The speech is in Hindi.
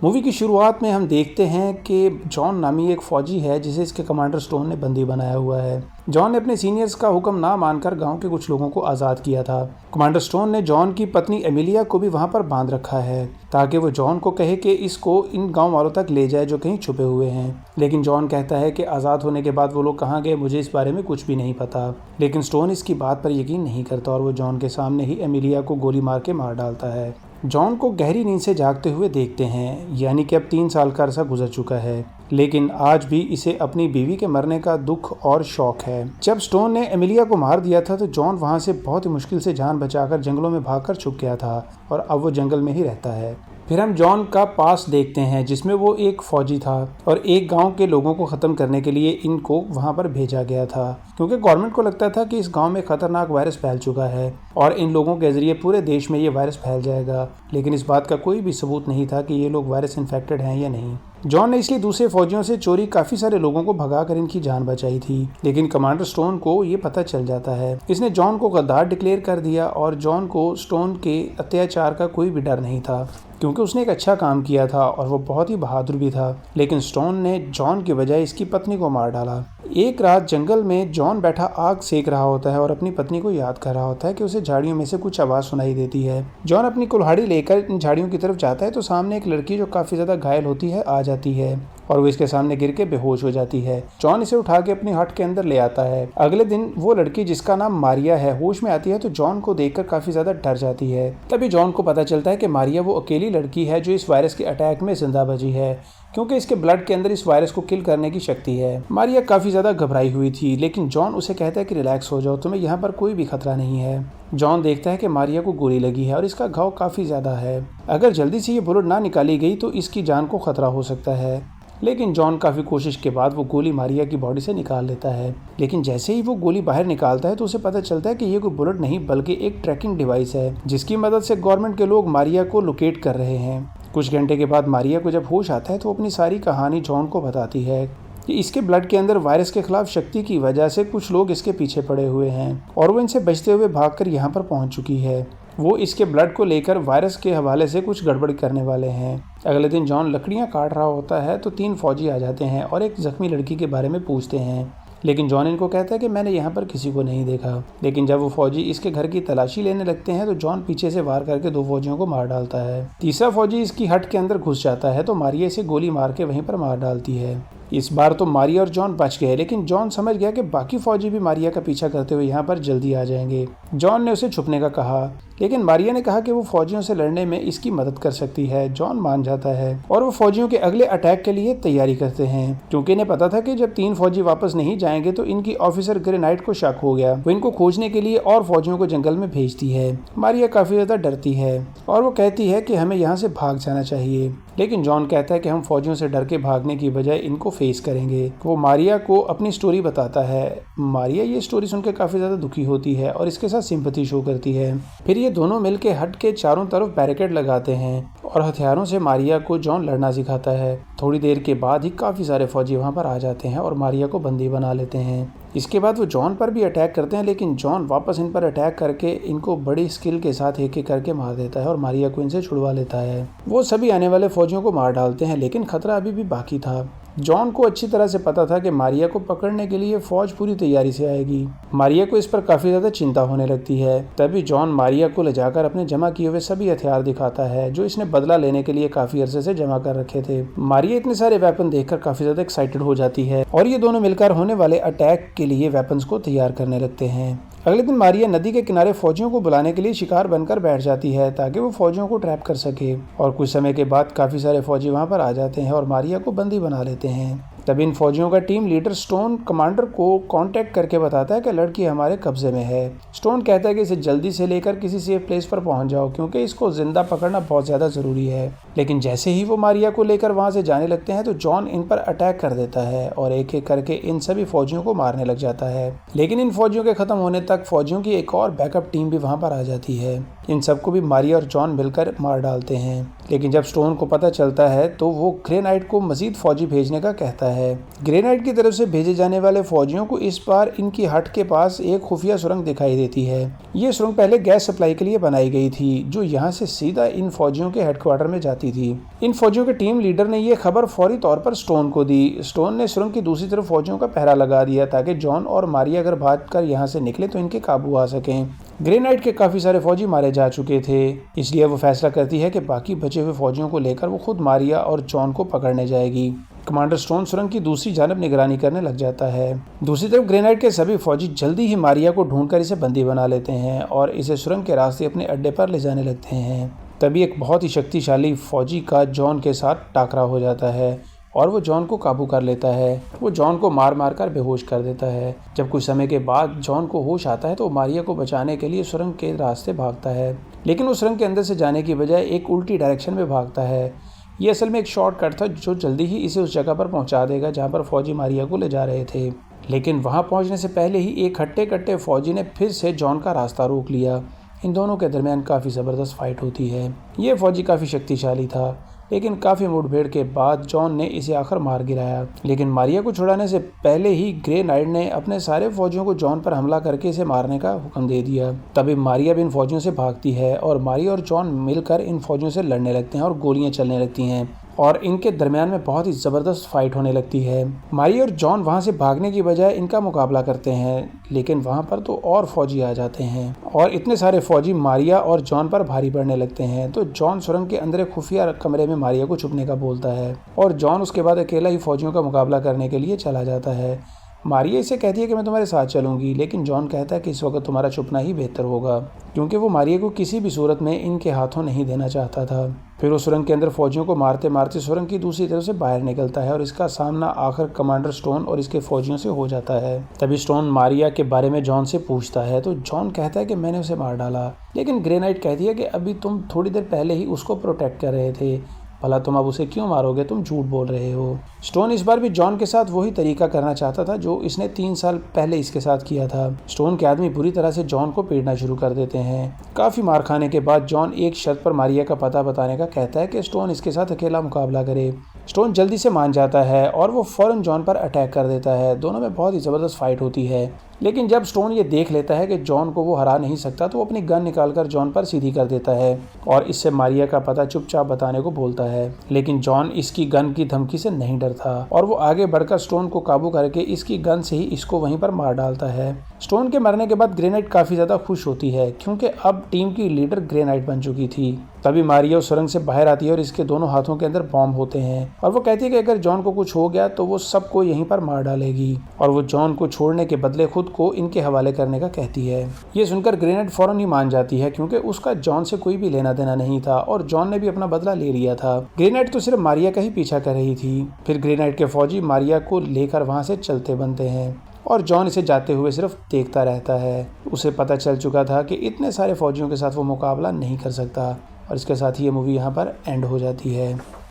मूवी की शुरुआत में हम देखते हैं कि जॉन नामी एक फौजी है जिसे इसके कमांडर स्टोन ने बंदी बनाया हुआ है। जॉन ने अपने सीनियर्स का हुक्म ना मानकर गांव के कुछ लोगों को आज़ाद किया था। कमांडर स्टोन ने जॉन की पत्नी एमिलिया को भी वहां पर बांध रखा है ताकि वो जॉन को कहे कि इसको इन गांव वालों तक ले जाए जो कहीं छुपे हुए हैं। लेकिन जॉन कहता है कि आज़ाद होने के बाद वो लोग कहाँ गए मुझे इस बारे में कुछ भी नहीं पता। लेकिन स्टोन इसकी बात पर यकीन नहीं करता और वो जॉन के सामने ही एमिलिया को गोली मार के मार डालता है। जॉन को गहरी नींद से जागते हुए देखते हैं, यानी कि अब 3 साल का अरसा गुजर चुका है, लेकिन आज भी इसे अपनी बीवी के मरने का दुख और शौक है। जब स्टोन ने एमिलिया को मार दिया था तो जॉन वहां से बहुत ही मुश्किल से जान बचाकर जंगलों में भागकर छुप गया था और अब वो जंगल में ही रहता है। फिर हम जॉन का पास देखते हैं जिसमें वो एक फौजी था और एक गांव के लोगों को ख़त्म करने के लिए इनको वहां पर भेजा गया था क्योंकि गवर्नमेंट को लगता था कि इस गांव में खतरनाक वायरस फैल चुका है और इन लोगों के ज़रिए पूरे देश में ये वायरस फैल जाएगा। लेकिन इस बात का कोई भी सबूत नहीं था कि ये लोग वायरस इन्फेक्टेड हैं या नहीं। जॉन ने इसलिए दूसरे फौजियों से चोरी काफ़ी सारे लोगों को भगाकर इनकी जान बचाई थी, लेकिन कमांडर स्टोन को ये पता चल जाता है। इसने जॉन को गद्दार डिक्लेयर कर दिया और जॉन को स्टोन के अत्याचार का कोई भी डर नहीं था क्योंकि उसने एक अच्छा काम किया था और वो बहुत ही बहादुर भी था। लेकिन स्टोन ने जॉन की बजाय इसकी पत्नी को मार डाला। एक रात जंगल में जॉन बैठा आग सेक रहा होता है और अपनी पत्नी को याद कर रहा होता है कि उसे झाड़ियों में से कुछ आवाज़ सुनाई देती है। जॉन अपनी कुल्हाड़ी लेकर इन झाड़ियों की तरफ जाता है तो सामने एक लड़की जो काफ़ी ज़्यादा घायल होती है आ जाती है और वो इसके सामने गिर के बेहोश हो जाती है। जॉन इसे उठा के अपनी हट के अंदर ले आता है। अगले दिन वो लड़की जिसका नाम मारिया है होश में आती है तो जॉन को देखकर काफ़ी ज़्यादा डर जाती है। तभी जॉन को पता चलता है कि मारिया वो अकेली लड़की है जो इस वायरस के अटैक में जिंदा बची है क्योंकि इसके ब्लड के अंदर इस वायरस को किल करने की शक्ति है। मारिया काफ़ी ज़्यादा घबराई हुई थी, लेकिन जॉन उसे कहता है कि रिलैक्स हो जाओ, तुम्हें यहाँ पर कोई भी खतरा नहीं है। जॉन देखता है कि मारिया को गोली लगी है और इसका घाव काफ़ी ज़्यादा है। अगर जल्दी से ये बुलेट ना निकाली गई तो इसकी जान को खतरा हो सकता है। लेकिन जॉन काफ़ी कोशिश के बाद वो गोली मारिया की बॉडी से निकाल लेता है। लेकिन जैसे ही वो गोली बाहर निकालता है तो उसे पता चलता है कि ये कोई बुलेट नहीं बल्कि एक ट्रैकिंग डिवाइस है जिसकी मदद से गवर्नमेंट के लोग मारिया को लोकेट कर रहे हैं। कुछ घंटे के बाद मारिया को जब होश आता है तो अपनी सारी कहानी जॉन को बताती है कि इसके ब्लड के अंदर वायरस के खिलाफ शक्ति की वजह से कुछ लोग इसके पीछे पड़े हुए हैं और वो इनसे बचते हुए भागकर यहाँ पर पहुँच चुकी है। वो इसके ब्लड को लेकर वायरस के हवाले से कुछ गड़बड़ करने वाले हैं। अगले दिन जॉन लकड़ियाँ काट रहा होता है तो 3 फौजी आ जाते हैं और एक जख्मी लड़की के बारे में पूछते हैं, लेकिन जॉन इनको कहता है कि मैंने यहाँ पर किसी को नहीं देखा। लेकिन जब वो फौजी इसके घर की तलाशी लेने लगते हैं तो जॉन पीछे से वार करके 2 फौजियों को मार डालता है। तीसरा फौजी इसकी हट के अंदर घुस जाता है तो मारिया इसे गोली मार के वहीं पर मार डालती है। इस बार तो मारिया और जॉन बच गए, लेकिन जॉन समझ गया कि बाकी फौजी भी मारिया का पीछा करते हुए यहाँ पर जल्दी आ जाएंगे। जॉन ने उसे छुपने का कहा, लेकिन मारिया ने कहा कि वो फौजियों से लड़ने में इसकी मदद कर सकती है। जॉन मान जाता है और वो फौजियों के अगले अटैक के लिए तैयारी करते हैं क्योंकि इन्हें पता था कि जब 3 फौजी वापस नहीं जाएंगे तो इनकी ऑफिसर ग्रेनाइट को शक हो गया। वो इनको खोजने के लिए और फौजियों को जंगल में भेजती है। मारिया काफ़ी ज़्यादा डरती है और वो कहती है कि हमें यहाँ से भाग जाना चाहिए, लेकिन जॉन कहता है कि हम फौजियों से डर के भागने की बजाय इनको फेस करेंगे। वो मारिया को अपनी स्टोरी बताता है। मारिया ये स्टोरी सुनकर काफ़ी ज़्यादा दुखी होती है और इसके साथ सिंपैथी शो करती है। फिर ये दोनों मिलके हट के चारों तरफ बैरिकेड लगाते हैं और हथियारों से मारिया को जॉन लड़ना सिखाता है। थोड़ी देर के बाद ही काफ़ी सारे फौजी वहाँ पर आ जाते हैं और मारिया को बंदी बना लेते हैं। इसके बाद वो जॉन पर भी अटैक करते हैं, लेकिन जॉन वापस इन पर अटैक करके इनको बड़ी स्किल के साथ एक एक करके मार देता है और मारिया को इनसे छुड़वा लेता है। वो सभी आने वाले फौजियों को मार डालते हैं, लेकिन खतरा अभी भी बाकी था। जॉन को अच्छी तरह से पता था कि मारिया को पकड़ने के लिए फौज पूरी तैयारी से आएगी। मारिया को इस पर काफ़ी ज़्यादा चिंता होने लगती है। तभी जॉन मारिया को ले जाकर अपने जमा किए हुए सभी हथियार दिखाता है जो इसने बदला लेने के लिए काफ़ी अरसे से जमा कर रखे थे। मारिया इतने सारे वेपन देखकर काफ़ी ज़्यादा एक्साइटेड हो जाती है और ये दोनों मिलकर होने वाले अटैक के लिए वेपन्स को तैयार करने लगते हैं। अगले दिन मारिया नदी के किनारे फौजियों को बुलाने के लिए शिकार बनकर बैठ जाती है ताकि वो फौजियों को ट्रैप कर सके और कुछ समय के बाद काफ़ी सारे फौजी वहाँ पर आ जाते हैं और मारिया को बंदी बना लेते हैं। तब इन फौजियों का टीम लीडर स्टोन कमांडर को कांटेक्ट करके बताता है कि लड़की हमारे कब्जे में है। स्टोन कहता है कि इसे जल्दी से लेकर किसी सेफ प्लेस पर पहुंच जाओ क्योंकि इसको जिंदा पकड़ना बहुत ज़्यादा ज़रूरी है। लेकिन जैसे ही वो मारिया को लेकर वहां से जाने लगते हैं तो जॉन इन पर अटैक कर देता है और एक एक करके इन सभी फौजियों को मारने लग जाता है। लेकिन इन फौजियों के ख़त्म होने तक फौजियों की एक और बैकअप टीम भी वहाँ पर आ जाती है। इन सबको भी मारिया और जॉन मिलकर मार डालते हैं। लेकिन जब स्टोन को पता चलता है तो वो ग्रे नाइट को मजीद फौजी भेजने का कहता है। ग्रे नाइट की तरफ से भेजे जाने वाले फौजियों को इस बार इनकी हट के पास एक खुफिया सुरंग दिखाई देती है। ये सुरंग पहले गैस सप्लाई के लिए बनाई गई थी, जो यहाँ से सीधा इन फौजियों के हेडक्वार्टर में जाती थी। इन फौजियों के टीम लीडर ने यह खबर फौरी तौर पर स्टोन को दी। स्टोन ने सुरंग की दूसरी तरफ फौजियों का पहरा लगा दिया ताकि जॉन और मारिया अगर भागकर यहाँ से निकले तो इनके काबू आ सकें। ग्रे नाइट के काफ़ी सारे फौजी मारे जा चुके थे, इसलिए वो फैसला करती है कि बाकी बचे हुए फौजियों को लेकर वो खुद मारिया और जॉन को पकड़ने जाएगी। कमांडर स्टोन सुरंग की दूसरी जानब निगरानी करने लग जाता है। दूसरी तरफ ग्रे नाइट के सभी फौजी जल्दी ही मारिया को ढूंढकर इसे बंदी बना लेते हैं और इसे सुरंग के रास्ते अपने अड्डे पर ले जाने लगते हैं। तभी एक बहुत ही शक्तिशाली फौजी का जॉन के साथ टाकरा हो जाता है और वो जॉन को काबू कर लेता है। वो जॉन को मार मार कर बेहोश कर देता है। जब कुछ समय के बाद जॉन को होश आता है तो मारिया को बचाने के लिए सुरंग के रास्ते भागता है, लेकिन वो सुरंग के अंदर से जाने की बजाय एक उल्टी डायरेक्शन में भागता है। ये असल में एक शॉर्टकट था जो जल्दी ही इसे उस जगह पर पहुंचा देगा जहां पर फौजी मारिया को ले जा रहे थे। लेकिन वहां पहुंचने से पहले ही एक हट्टे कट्टे फौजी ने फिर से जॉन का रास्ता रोक लिया। इन दोनों के दरमियान काफ़ी ज़बरदस्त फाइट होती है। ये फौजी काफ़ी शक्तिशाली था, लेकिन काफ़ी मुठभेड़ के बाद जॉन ने इसे आखिर मार गिराया। लेकिन मारिया को छुड़ाने से पहले ही ग्रे नाइट ने अपने सारे फौजियों को जॉन पर हमला करके इसे मारने का हुक्म दे दिया। तभी मारिया भी इन फौजियों से भागती है और मारिया और जॉन मिलकर इन फौजियों से लड़ने लगते हैं और गोलियां चलने लगती हैं और इनके दरमियान में बहुत ही ज़बरदस्त फाइट होने लगती है। मारिया और जॉन वहाँ से भागने की बजाय इनका मुकाबला करते हैं, लेकिन वहाँ पर तो और फौजी आ जाते हैं और इतने सारे फौजी मारिया और जॉन पर भारी पड़ने लगते हैं। तो जॉन सुरंग के अंदर एक खुफिया कमरे में मारिया को छुपने का बोलता है और जॉन उसके बाद अकेला ही फौजियों का मुकाबला करने के लिए चला जाता है। मारिया इसे कहती है कि मैं तुम्हारे साथ चलूंगी, लेकिन जॉन कहता है कि इस वक्त तुम्हारा छुपना ही बेहतर होगा, क्योंकि वो मारिया को किसी भी सूरत में इनके हाथों नहीं देना चाहता था। फिर वो सुरंग के अंदर फौजियों को मारते मारते सुरंग की दूसरी तरफ से बाहर निकलता है और इसका सामना आखिर कमांडर स्टोन और इसके फौजियों से हो जाता है। तभी स्टोन मारिया के बारे में जॉन से पूछता है तो जॉन कहता है कि मैंने उसे मार डाला, लेकिन ग्रे नाइट कहती है कि अभी तुम थोड़ी देर पहले ही उसको प्रोटेक्ट कर रहे थे, भला तुम अब उसे क्यों मारोगे, तुम झूठ बोल रहे हो। स्टोन इस बार भी जॉन के साथ वही तरीका करना चाहता था जो इसने 3 साल पहले इसके साथ किया था। स्टोन के आदमी बुरी तरह से जॉन को पीटना शुरू कर देते हैं। काफ़ी मार खाने के बाद जॉन एक शर्त पर मारिया का पता बताने का कहता है कि स्टोन इसके साथ अकेला मुकाबला करे। स्टोन जल्दी से मान जाता है और वो फ़ौरन जॉन पर अटैक कर देता है। दोनों में बहुत ही ज़बरदस्त फाइट होती है, लेकिन जब स्टोन ये देख लेता है कि जॉन को वो हरा नहीं सकता तो वो अपनी गन निकालकर जॉन पर सीधी कर देता है और इससे मारिया का पता चुपचाप बताने को बोलता है। लेकिन जॉन इसकी गन की धमकी से नहीं डरता और वो आगे बढ़कर स्टोन को काबू करके इसकी गन से ही इसको वहीं पर मार डालता है। स्टोन के मरने के बाद ग्रे नाइट काफ़ी ज़्यादा खुश होती है, क्योंकि अब टीम की लीडर ग्रे नाइट बन चुकी थी। तभी मारिया उस सुरंग से बाहर आती है और इसके दोनों हाथों के अंदर बॉम्ब होते हैं और वो कहती है कि अगर जॉन को कुछ हो गया तो वो सबको यहीं पर मार डालेगी और वो जॉन को छोड़ने के बदले खुद को इनके हवाले करने का कहती है। ये सुनकर ग्रे नाइट फौरन ही मान जाती है, क्योंकि उसका जॉन से कोई भी लेना देना नहीं था और जॉन ने भी अपना बदला ले लिया था। ग्रे नाइट तो सिर्फ मारिया का ही पीछा कर रही थी। फिर ग्रे नाइट के फौजी मारिया को लेकर वहाँ से चलते बनते हैं और जॉन इसे जाते हुए सिर्फ देखता रहता है। उसे पता चल चुका था कि इतने सारे फौजियों के साथ वो मुकाबला नहीं कर सकता और इसके साथ ही ये मूवी यहाँ पर एंड हो जाती है।